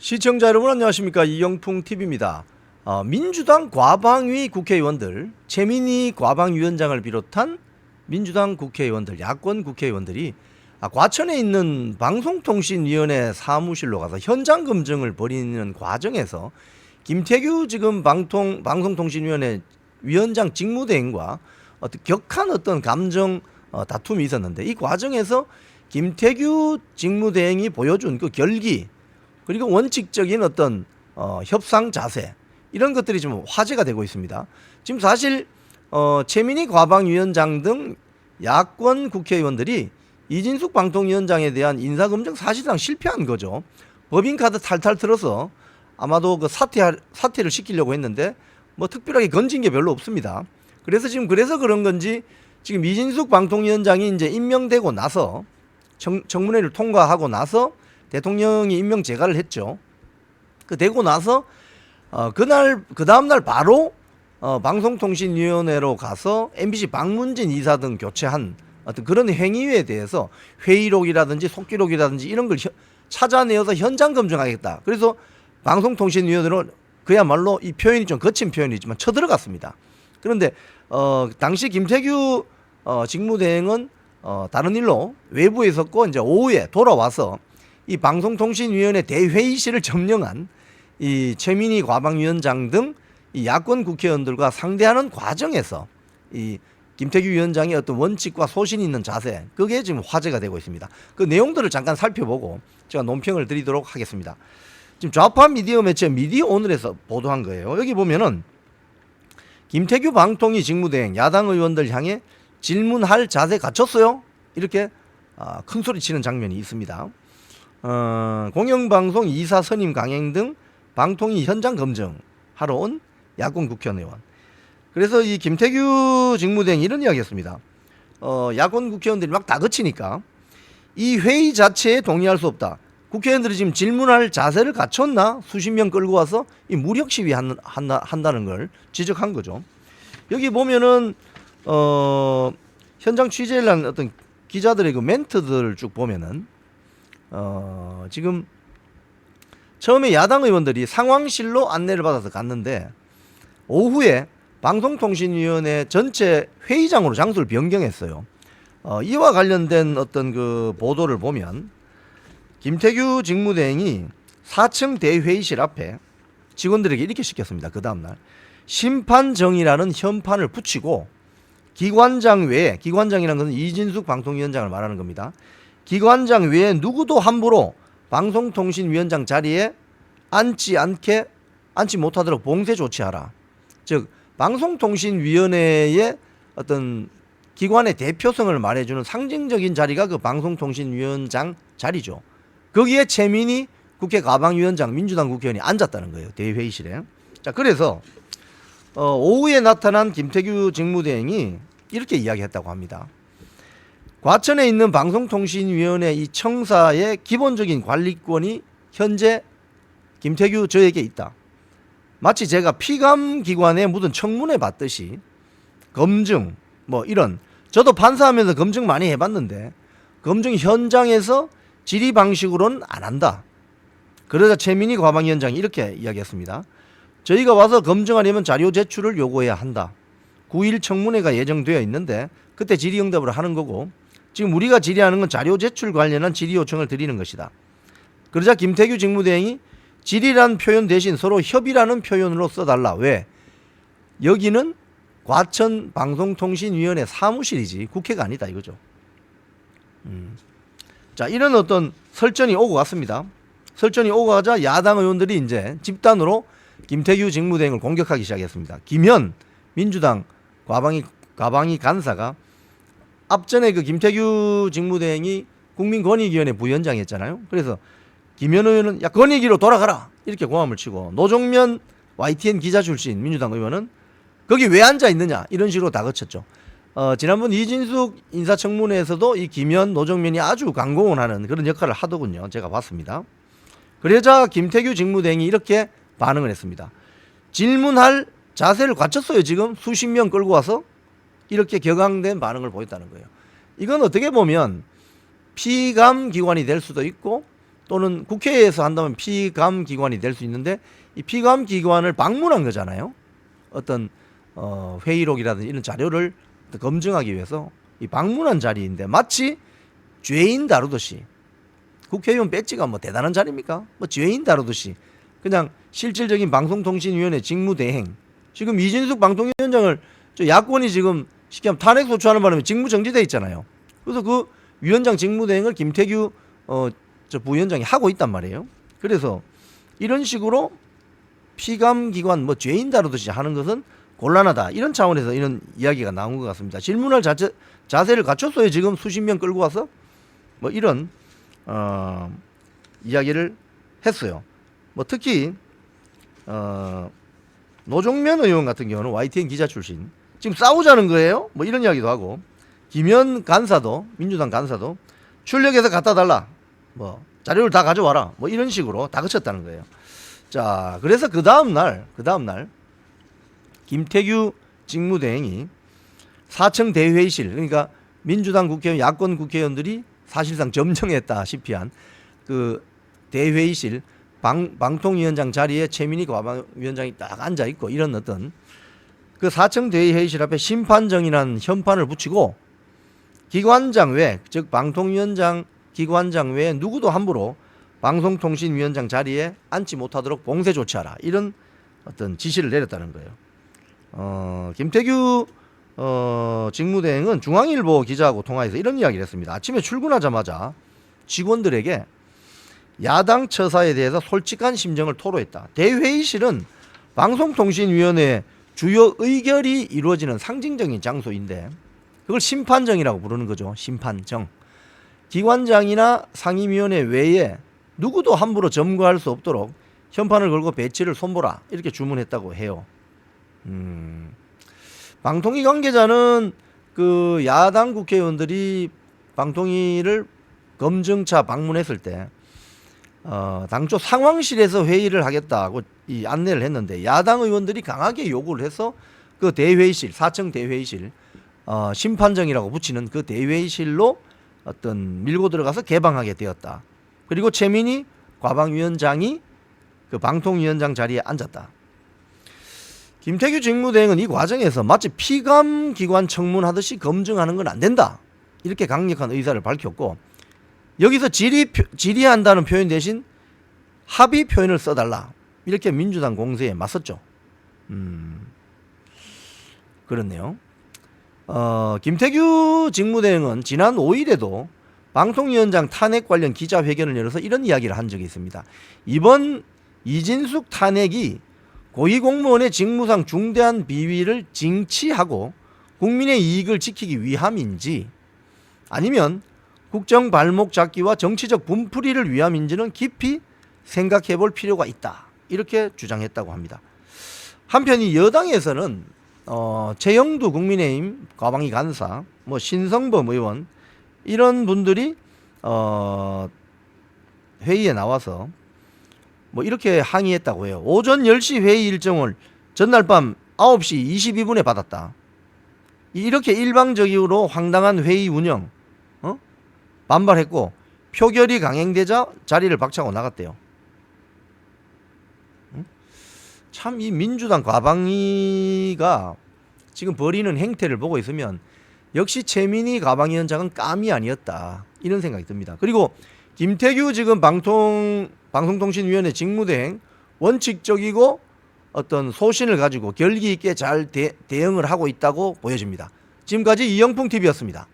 시청자 여러분 안녕하십니까, 이영풍TV입니다. 민주당 과방위 국회의원들, 최민희 과방위원장을 비롯한 민주당 국회의원들, 야권 국회의원들이 과천에 있는 방송통신위원회 사무실로 가서 현장 검증을 벌이는 과정에서 김태규 지금 방송통신위원회 위원장 직무대행과 격한 어떤 감정 다툼이 있었는데, 이 과정에서 김태규 직무대행이 보여준 그 결기 그리고 원칙적인 어떤 협상 자세, 이런 것들이 좀 화제가 되고 있습니다. 지금 사실 최민희 과방위원장 등 야권 국회의원들이 이진숙 방통위원장에 대한 인사검증 사실상 실패한 거죠. 법인카드 탈탈 틀어서 아마도 그 사퇴를 시키려고 했는데 뭐 특별하게 건진 게 별로 없습니다. 그래서 그런 건지 지금 이진숙 방통위원장이 이제 임명되고 나서 청문회를 통과하고 나서 대통령이 임명 제가를 했죠. 되고 나서 그 다음날 바로 방송통신위원회로 가서 MBC 박문진 이사 등 교체한 어떤 그런 행위에 대해서 회의록이라든지 속기록이라든지 이런 걸 찾아내어서 현장 검증하겠다. 그래서 방송통신위원회로 그야말로 이 표현이 좀 거친 표현이지만 쳐들어갔습니다. 그런데 당시 김태규 직무대행은 다른 일로 외부에 있었고 이제 오후에 돌아와서 이 방송통신위원회 대회의실을 점령한 이 최민희 과방위원장 등 이 야권 국회의원들과 상대하는 과정에서 이 김태규 위원장의 어떤 원칙과 소신이 있는 자세, 그게 지금 화제가 되고 있습니다. 그 내용들을 잠깐 살펴보고 제가 논평을 드리도록 하겠습니다. 지금 좌파 미디어 매체 미디어오늘에서 보도한 거예요. 여기 보면은 김태규 방통위 직무대행 야당 의원들 향해 질문할 자세 갖췄어요? 이렇게 큰 소리 치는 장면이 있습니다. 공영방송 이사 선임 강행 등 방통위 현장 검증하러 온 야권 국회의원. 그래서 이 김태규 직무대행이 이런 이야기했습니다. 야권 국회의원들이 막 다그치니까 이 회의 자체에 동의할 수 없다. 국회의원들이 지금 질문할 자세를 갖췄나? 수십 명 끌고 와서 이 무력 시위 한다는 걸 지적한 거죠. 여기 보면은 현장 취재를 한 어떤 기자들의 그 멘트들을 쭉 보면은 지금 처음에 야당 의원들이 상황실로 안내를 받아서 갔는데 오후에 방송통신위원회 전체 회의장으로 장소를 변경했어요. 이와 관련된 어떤 그 보도를 보면 김태규 직무대행이 4층 대회의실 앞에 직원들에게 이렇게 시켰습니다. 그 다음날 심판정이라는 현판을 붙이고 기관장 외에, 기관장이라는 것은 이진숙 방통위원장을 말하는 겁니다. 기관장 외에 누구도 함부로 방송통신위원장 자리에 앉지 못하도록 봉쇄 조치하라. 즉 방송통신위원회의 어떤 기관의 대표성을 말해주는 상징적인 자리가 그 방송통신위원장 자리죠. 거기에 최민희 국회 과방위원장 민주당 국회의원이 앉았다는 거예요. 대회의실에. 자, 그래서 오후에 나타난 김태규 직무대행이 이렇게 이야기했다고 합니다. 과천에 있는 방송통신위원회 이 청사의 기본적인 관리권이 현재 김태규 저에게 있다. 마치 제가 피감기관에 묻은 청문회 받듯이 검증 이런, 저도 판사하면서 검증 많이 해봤는데 검증 현장에서 질의 방식으로는 안 한다. 그러자 최민희 과방위원장이 이렇게 이야기했습니다. 저희가 와서 검증하려면 자료 제출을 요구해야 한다. 9일 청문회가 예정되어 있는데 그때 질의응답을 하는 거고 지금 우리가 질의하는 건 자료 제출 관련한 질의 요청을 드리는 것이다. 그러자 김태규 직무대행이 질의란 표현 대신 서로 협의라는 표현으로 써달라. 왜? 여기는 과천 방송통신위원회 사무실이지 국회가 아니다 이거죠. 자, 이런 어떤 설전이 오고 갔습니다. 설전이 오고 가자 야당 의원들이 이제 집단으로 김태규 직무대행을 공격하기 시작했습니다. 김현 민주당 과방위 간사가 앞전에 그 김태규 직무대행이 국민권익위원회 부위원장이었잖아요. 그래서 김현 의원은 야, 권익위로 돌아가라 이렇게 고함을 치고, 노정면 YTN 기자 출신 민주당 의원은 거기 왜 앉아 있느냐 이런 식으로 다그쳤죠. 지난번 이진숙 인사청문회에서도 이 김현, 노정면이 아주 강공원하는 그런 역할을 하더군요. 제가 봤습니다. 그러자 김태규 직무대행이 이렇게 반응을 했습니다. 질문할 자세를 갖췄어요. 지금 수십 명 끌고 와서 이렇게 격앙된 반응을 보였다는 거예요. 이건 어떻게 보면 피감 기관이 될 수도 있고 또는 국회에서 한다면 피감 기관이 될 수 있는데 이 피감 기관을 방문한 거잖아요. 어떤 회의록이라든지 이런 자료를 검증하기 위해서 이 방문한 자리인데 마치 죄인 다루듯이, 국회의원 배지가 뭐 대단한 자리입니까? 뭐 죄인 다루듯이 그냥 실질적인 방송통신위원회 직무대행, 지금 이진숙 방통위원장을 야권이 지금 쉽게 하면 탄핵 소추하는 바람에 직무정지돼 있잖아요. 그래서 그 위원장 직무대행을 김태규 부위원장이 하고 있단 말이에요. 그래서 이런 식으로 피감기관 뭐 죄인 다루듯이 하는 것은 곤란하다, 이런 차원에서 이런 이야기가 나온 것 같습니다. 질문할 자세를 갖췄어요. 지금 수십 명 끌고 와서 뭐 이런 이야기를 했어요. 뭐 특히 노종면 의원 같은 경우는 YTN 기자 출신, 지금 싸우자는 거예요. 뭐 이런 이야기도 하고, 김현 간사도, 민주당 간사도 출력해서 갖다 달라, 뭐 자료를 다 가져와라, 뭐 이런 식으로 다 그쳤다는 거예요. 자, 그래서 그 다음 날 김태규 직무대행이 4층 대회의실, 그러니까 민주당 국회의원, 야권 국회의원들이 사실상 점령했다시피 한 그 대회의실 방통위원장 자리에 최민희 과방위원장이 딱 앉아 있고, 이런 어떤 그 4층 대회의실 앞에 심판정이라는 현판을 붙이고 기관장 외, 즉 방통위원장 기관장 외에 누구도 함부로 방송통신위원장 자리에 앉지 못하도록 봉쇄 조치하라, 이런 어떤 지시를 내렸다는 거예요. 김태규 직무대행은 중앙일보 기자하고 통화해서 이런 이야기를 했습니다. 아침에 출근하자마자 직원들에게 야당 처사에 대해서 솔직한 심정을 토로했다. 대회의실은 방송통신위원회의 주요 의결이 이루어지는 상징적인 장소인데 그걸 심판정이라고 부르는 거죠. 심판정. 기관장이나 상임위원회 외에 누구도 함부로 점거할 수 없도록 현판을 걸고 배치를 손보라, 이렇게 주문했다고 해요. 방통위 관계자는 그 야당 국회의원들이 방통위를 검증차 방문했을 때 당초 상황실에서 회의를 하겠다고 이 안내를 했는데 야당 의원들이 강하게 요구를 해서 그 대회의실, 4층 대회의실, 심판정이라고 붙이는 그 대회의실로 어떤 밀고 들어가서 개방하게 되었다. 그리고 최민희 과방위원장이 그 방통위원장 자리에 앉았다. 김태규 직무대행은 이 과정에서 마치 피감기관 청문하듯이 검증하는 건 안 된다, 이렇게 강력한 의사를 밝혔고, 여기서 질의한다는 표현 대신 합의 표현을 써달라, 이렇게 민주당 공세에 맞섰죠. 그렇네요. 김태규 직무대행은 지난 5일에도 방통위원장 탄핵 관련 기자회견을 열어서 이런 이야기를 한 적이 있습니다. 이번 이진숙 탄핵이 고위공무원의 직무상 중대한 비위를 징치하고 국민의 이익을 지키기 위함인지 아니면 국정 발목 잡기와 정치적 분풀이를 위함인지는 깊이 생각해 볼 필요가 있다, 이렇게 주장했다고 합니다. 한편 이 여당에서는 최영두 국민의힘 과방위 간사, 뭐 신성범 의원, 이런 분들이 회의에 나와서 뭐 이렇게 항의했다고 해요. 오전 10시 회의 일정을 전날 밤 9시 22분에 받았다. 이렇게 일방적으로 황당한 회의 운영 반발했고 표결이 강행되자 자리를 박차고 나갔대요. 참 이 민주당 과방위가 지금 벌이는 행태를 보고 있으면 역시 최민희 과방위원장은 깜이 아니었다, 이런 생각이 듭니다. 그리고 김태규 지금 방송통신위원회 직무대행 원칙적이고 어떤 소신을 가지고 결기 있게 잘 대응을 하고 있다고 보여집니다. 지금까지 이영풍 TV였습니다.